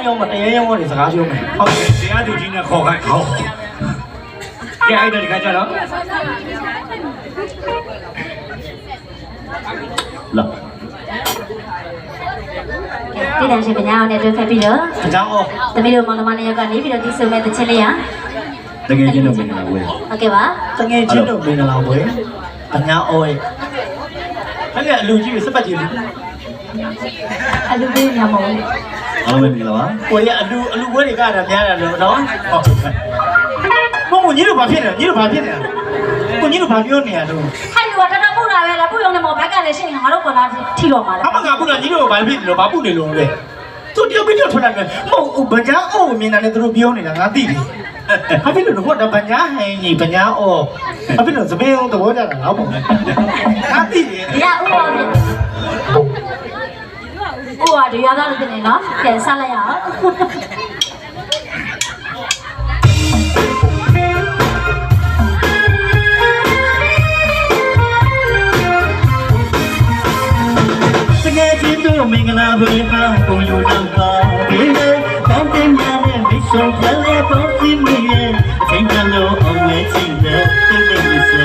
用嘛，တရား用我哋စကားပြောမယ်ဟုတ်ကဲ့တရားသူကြီးနဲ့ခေါ်ခိုင်းဟောကဲအဲ့ဒါဒီခါကျတော့လာဒီတန်းရှင်ကညာအောင်နဲ့တွေ့ဖက်ပြီးတော့ အကြောင်းအော် သမီးတို့မောင်နှမနှစ်ယောက်ကနေပြီးတော့ဒီဆိုမဲ့တစ်ချက်လေးရ တကယ်ချင်းတော့မင်္ဂလာဝဲ ဟုတ်ကဲ့ပါ တငယ်ချင်းတို့မင်္ဂလာပွဲအညာအော်ရဲ့အဲ့ဒီအလူကြီးစပတ်ကြီးလူ အလူပေးညမဟုတ် အားလုံးပဲမင်္ဂလာပါ ကိုရအလူပွဲတွေကတာများတယ်လို့နော်ဟုတ်မညီတို့ဘာဖြစ်နေလဲညီတို့ဘာဖြစ်နေလဲကိုညီတို့ဘာပြောနေရတော့ ဟဲ့လူကတော်တော်ပူတာပဲလားပူရုံနဲ့မော်ဘက်ကလည်းရှိရင်ငါတို့ကလာထိတော့မှာလား အမကပုတ်တာညီတို့ဘာဖြစ်နေလို့ဘာပုတ်နေလို့လဲသူတယောက်ပြီးတော့ထွက်လာတယ်မဟုတ်ဗညာအော်မြင်တာနဲ့သူတို့ပြောနေတာငါသိတယ်ဘာဖြစ်လို့လဲဟိုတော့ဗညာဟင်းကြီးဗညာအော်ဘာဖြစ်လို့သပင်းသဘောကျတာငါပေါ့ငါသိတယ် ရဥပါပြီဥပါဒီရသားလို့တင်နေနော်ကဲဆက်လိုက်ရအောင် တကယ်ချင်းတို့မင်္ဂလာပွဲဟာကိုယူတော့ပါဒီလေကောင်းတင်များနဲ့မိတ်ဆွေပြန်လဲပေါင်းစည်းမိရဲ့အချိန်ကလို့အောင်ဝဲချင်တဲ့တိတ်တိတ်လေးစဲ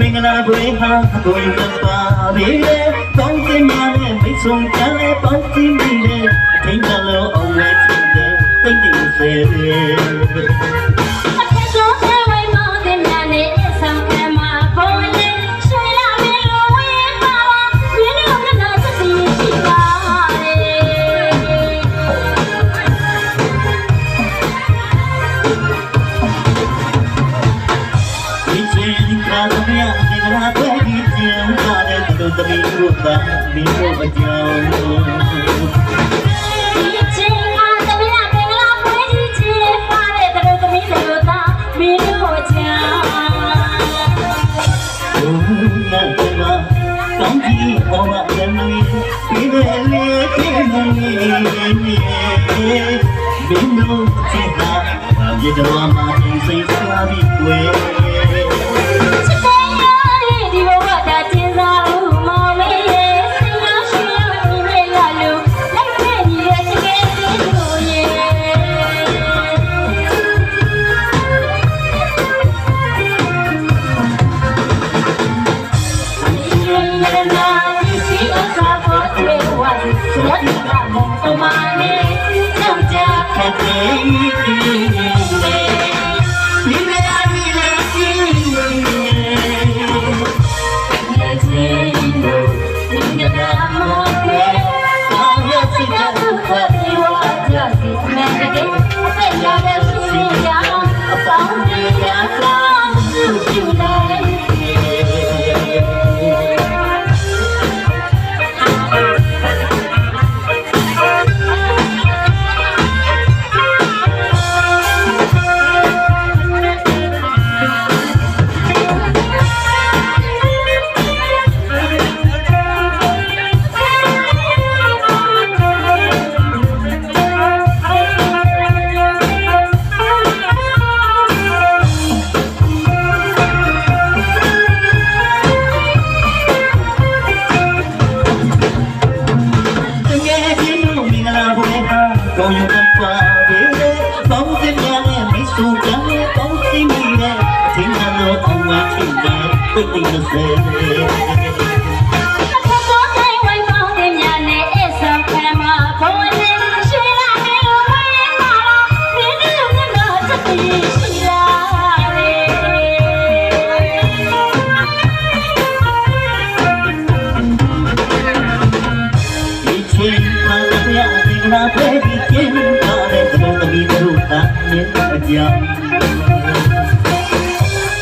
မင်္ဂလာပွဲဟာကိုယူတော့ပါပြီလေကောင်းတင်များနဲ့မိတ်ဆွေပြန်လဲပေါင်းစည်းမိရဲ့အချိန်ကလို့အောင်ဝဲချင်တဲ့တိတ်တိတ်လေးစဲ တမီးတို့ကမင်းတို့အကြောင်းဒီချင်းကသမီးမင်္ဂလာပွဲကြီးချေပါတဲ့တို့သမီးတို့သားမင်းတို့အကြောင်းဘုရားကကောင်းကြီးဟောမှာလည်းဒီလေလေးတည်းနေမင်းတို့ချစ်တာမြေတော်မှာစိတ်ဆွာပြီးွယ်ကိုယူတော့ပါပြီလေပေါင်းစည်းများနဲ့မိတ်ဆွေပြန်လဲပေါင်းစည်းမိတဲ့အချိန်ကလို့အောင်ဝဲချင်တဲ့တိတ်တိတ်လေးစဲ 那飞的天，他的头的米的路，他面的家。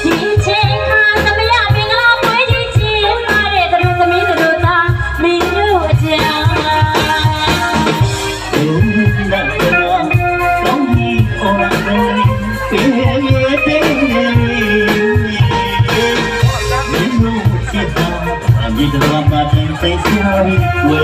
以前看怎么样？别个飞的天，他的头的米的路，他面的家。有那个当你我的别也得你路去吧，你的妈妈真会想。ဝေ